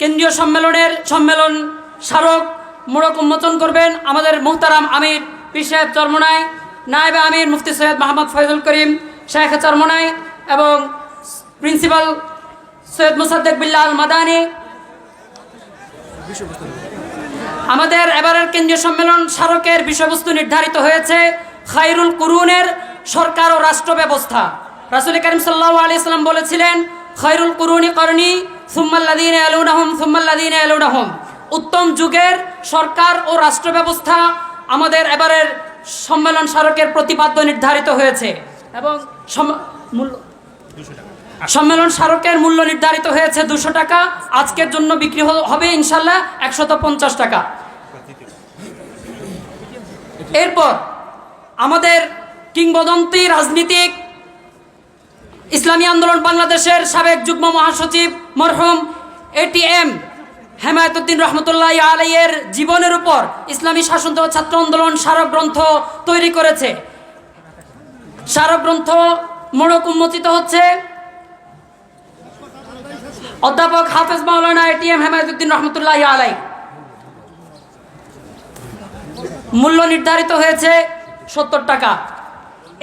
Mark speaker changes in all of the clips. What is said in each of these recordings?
Speaker 1: কেন্দ্রীয় সম্মেলন স্মারক মোড়ক উন্মোচন করবেন আমাদের মুহতারাম আমির পীর সাহেব চরমোনাই, নায়েবে আমির মুফতি সৈয়দ মোহাম্মদ ফয়জুল করিম শাইখ চরমোনাই এবং প্রিন্সিপাল সৈয়দ মুসাদ্দেক বিল্লাল মাদানী। আমাদের এবারের কেন্দ্রীয় সম্মেলন স্মারকের বিষয়বস্তু নির্ধারিত হয়েছে খায়রুল কুরুনের সরকার ও রাষ্ট্র ব্যবস্থা। রাসূল করিম সাল্লাল্লাহু আলাইহি সাল্লাম বলেছিলেন, খায়রুল কুরুনি করনি সুম্মাল্লাযীনা ইয়ালুনাহুম সুম্মাল্লাযীনা ইয়ালুনাহুম। উত্তম যুগের সরকার ও রাষ্ট্র ব্যবস্থা আমাদের এবারের সম্মেলন স্মারকের প্রতিপাদ্য নির্ধারিত হয়েছে এবং সম্মেলন স্মারকের মূল্য নির্ধারিত হয়েছে 200 টাকা। আজকের জন্য বিক্রি হবে ইনশাল্লাহ 150 টাকা। এরপর আমাদের কিংবদন্তি রাজনীতিক ইসলামী আন্দোলন বাংলাদেশের সাবেক যুগ্ম মহাসচিব মরহুম এটিএম হেমায়েতুদ্দিন রহমতুল্লাহ আলাইহির জীবনের উপর ইসলামী শাসনতন্ত্র ছাত্র আন্দোলন স্মারক গ্রন্থ তৈরি করেছে। স্মারক গ্রন্থ মোড়ক উন্মোচিত হচ্ছে অধ্যাপক হাফেজ মাওলানা এটিএম হেমায়েতুদ্দিন রহমতুল্লাহ আলাইহি। মূল্য নির্ধারিত হয়েছে 70 টাকা।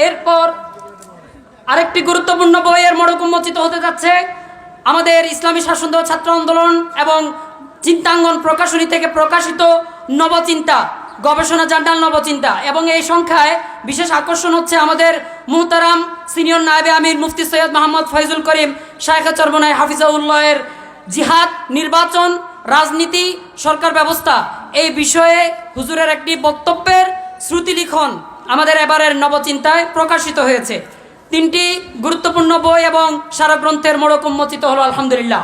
Speaker 1: এরপর আরেকটি গুরুত্বপূর্ণ বইয়ের মোড়ক উন্মোচিত হতে যাচ্ছে আমাদের ইসলামী শাসনতন্ত্র ছাত্র আন্দোলন এবং চিন্তাঙ্গন প্রকাশনী থেকে প্রকাশিত নবচিন্তা গবেষণা জার্নাল নবচিন্তা, এবং এই সংখ্যায় বিশেষ আকর্ষণ হচ্ছে আমাদের মুহতারাম সিনিয়র নায়েবে আমির মুফতি সৈয়দ মোহাম্মদ ফয়জুল করিম শাইখ চরমোনাই হাফিজাউল্লাহের জিহাদ, নির্বাচন, রাজনীতি, সরকার ব্যবস্থা এই বিষয়ে হুজুরের একটি বক্তব্যের শ্রুতিলিখন আমাদের এবারের নবচিন্তায় প্রকাশিত হয়েছে। 3টি গুরুত্বপূর্ণ বই এবং স্মারক গ্রন্থের মোড়ক উন্মোচিত হলো আলহামদুলিল্লাহ।